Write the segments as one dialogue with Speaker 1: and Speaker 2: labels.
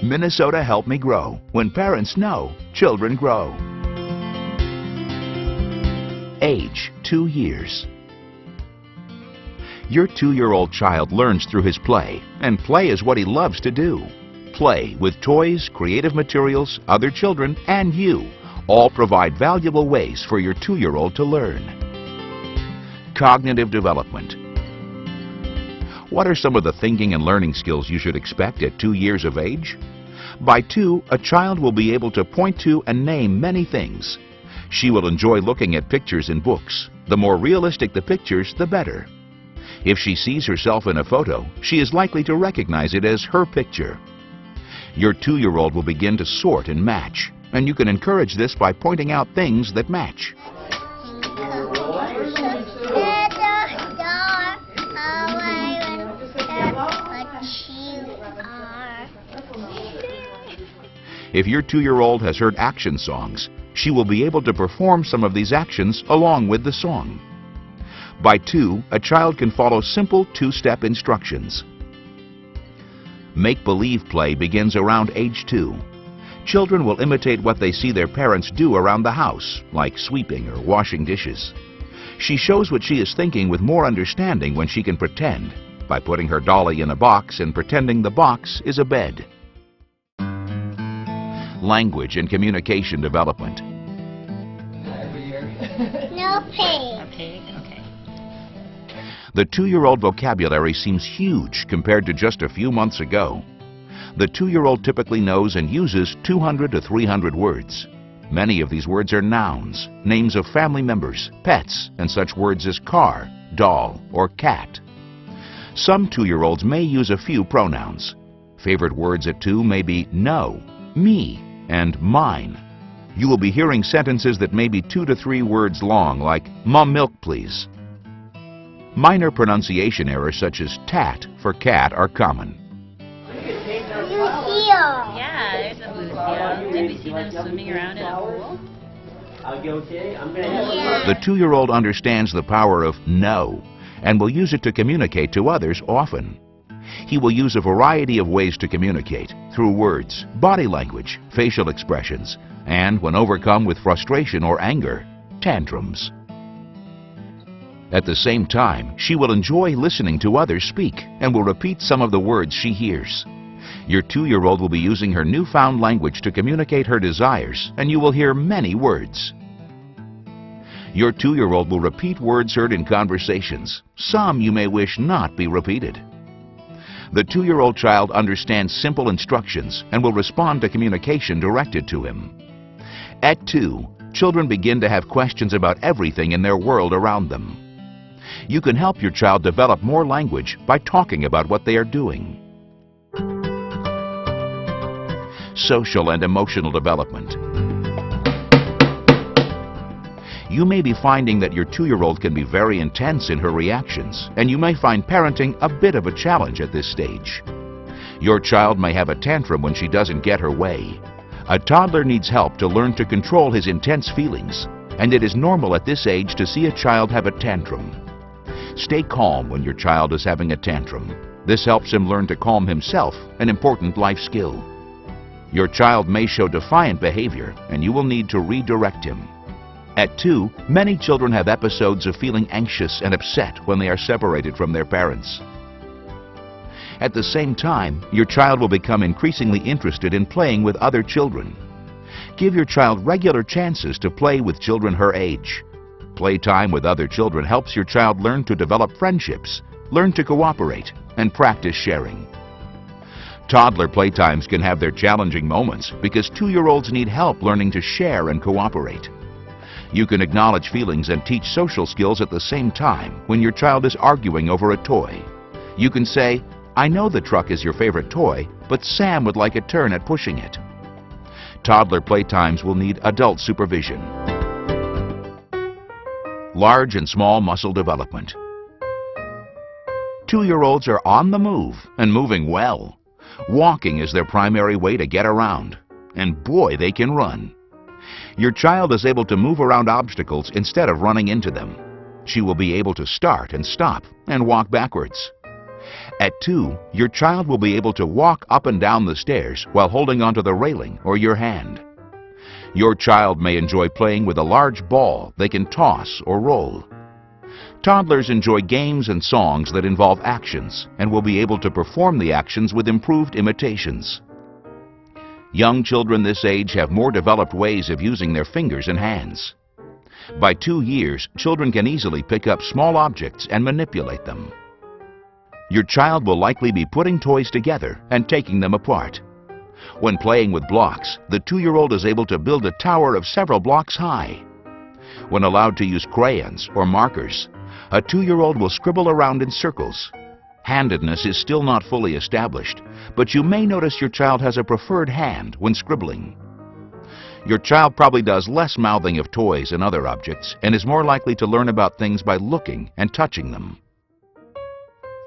Speaker 1: Minnesota Help Me Grow. When parents know, children grow. Age 2 years. Your 2-year-old child learns through his play, and play is what he loves to do. Play with toys, creative materials, other children, and you all provide valuable ways for your 2-year-old to learn. Cognitive development. What are some of the thinking and learning skills you should expect at 2 years of age? By 2, a child will be able to point to and name many things. She will enjoy looking at pictures in books. The more realistic the pictures, the better. If she sees herself in a photo, she is likely to recognize it as her picture. Your 2-year-old will begin to sort and match, and you can encourage this by pointing out things that match. If your 2-year-old has heard action songs, she will be able to perform some of these actions along with the song. By 2, a child can follow simple 2-step instructions. Make-believe play begins around age 2. Children will imitate what they see their parents do around the house, like sweeping or washing dishes. She shows what she is thinking with more understanding when she can pretend, by putting her dolly in a box and pretending the box is a bed. Language and communication development.
Speaker 2: No pig.
Speaker 3: A pig, okay.
Speaker 1: The 2-year-old vocabulary seems huge compared to just a few months ago. The 2-year-old typically knows and uses 200 to 300 words. Many of these words are nouns, names of family members, pets, and such words as car, doll, or cat. Some 2-year-olds may use a few pronouns. Favorite words at 2 may be no, me, and mine. You will be hearing sentences that may be 2 to 3 words long, like "Mom, milk, please." Minor pronunciation errors such as tat for cat are common.
Speaker 2: Lucille.
Speaker 3: Yeah, there's a blue seal. Did we see them swimming around in a pool?
Speaker 1: The 2-year-old understands the power of no and will use it to communicate to others often. He will use a variety of ways to communicate through words, body language, facial expressions, and, when overcome with frustration or anger, tantrums. At the same time, she will enjoy listening to others speak and will repeat some of the words she hears. Your 2-year-old will be using her newfound language to communicate her desires, and you will hear many words. Your 2-year-old will repeat words heard in conversations. Some you may wish not be repeated. The 2-year-old child understands simple instructions and will respond to communication directed to him. At 2, children begin to have questions about everything in their world around them. You can help your child develop more language by talking about what they are doing. Social and emotional development. You may be finding that your 2-year-old can be very intense in her reactions, and you may find parenting a bit of a challenge at this stage. Your child may have a tantrum when she doesn't get her way. A toddler needs help to learn to control his intense feelings, and it is normal at this age to see a child have a tantrum. Stay calm when your child is having a tantrum. This helps him learn to calm himself, an important life skill. Your child may show defiant behavior, and you will need to redirect him. At 2, many children have episodes of feeling anxious and upset when they are separated from their parents. At the same time, your child will become increasingly interested in playing with other children. Give your child regular chances to play with children her age. Playtime with other children helps your child learn to develop friendships, learn to cooperate, and practice sharing. Toddler playtimes can have their challenging moments because 2-year-olds need help learning to share and cooperate. You can acknowledge feelings and teach social skills at the same time when your child is arguing over a toy. You can say, "I know the truck is your favorite toy, but Sam would like a turn at pushing it." Toddler playtimes will need adult supervision. Large and small muscle development. 2-year-olds are on the move and moving well. Walking is their primary way to get around, and boy, they can run. Your child is able to move around obstacles instead of running into them. She will be able to start and stop and walk backwards. At 2, your child will be able to walk up and down the stairs while holding onto the railing or your hand. Your child may enjoy playing with a large ball they can toss or roll. Toddlers enjoy games and songs that involve actions and will be able to perform the actions with improved imitations. Young children this age have more developed ways of using their fingers and hands. By 2 years, children can easily pick up small objects and manipulate them. Your child will likely be putting toys together and taking them apart. When playing with blocks, the 2-year-old is able to build a tower of several blocks high. When allowed to use crayons or markers, a 2-year-old will scribble around in circles. Handedness is still not fully established, but you may notice your child has a preferred hand when scribbling. Your child probably does less mouthing of toys and other objects and is more likely to learn about things by looking and touching them.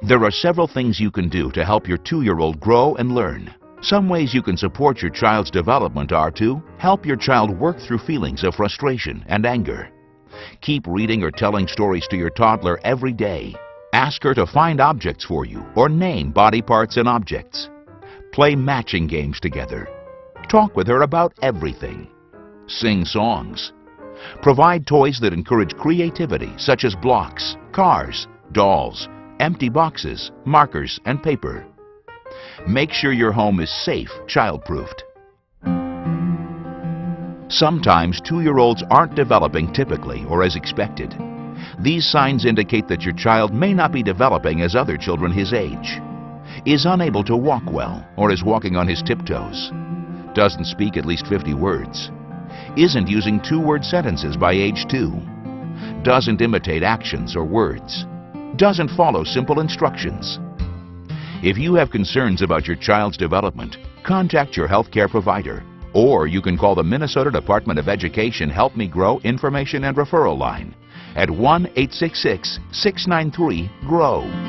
Speaker 1: There are several things you can do to help your 2-year-old grow and learn. Some ways you can support your child's development are to help your child work through feelings of frustration and anger. Keep reading or telling stories to your toddler every day. Ask her to find objects for you or name body parts and objects. Play matching games together. Talk with her about everything. Sing songs. Provide toys that encourage creativity, such as blocks, cars, dolls, empty boxes, markers, and paper. Make sure your home is safe, child-proofed. Sometimes 2-year-olds aren't developing typically or as expected. These signs indicate that your child may not be developing as other children his age, is unable to walk well or is walking on his tiptoes, doesn't speak at least 50 words, isn't using 2-word sentences by age 2, doesn't imitate actions or words, doesn't follow simple instructions. If you have concerns about your child's development, contact your healthcare provider, or you can call the Minnesota Department of Education Help Me Grow Information and Referral Line at 1-866-693-GROW.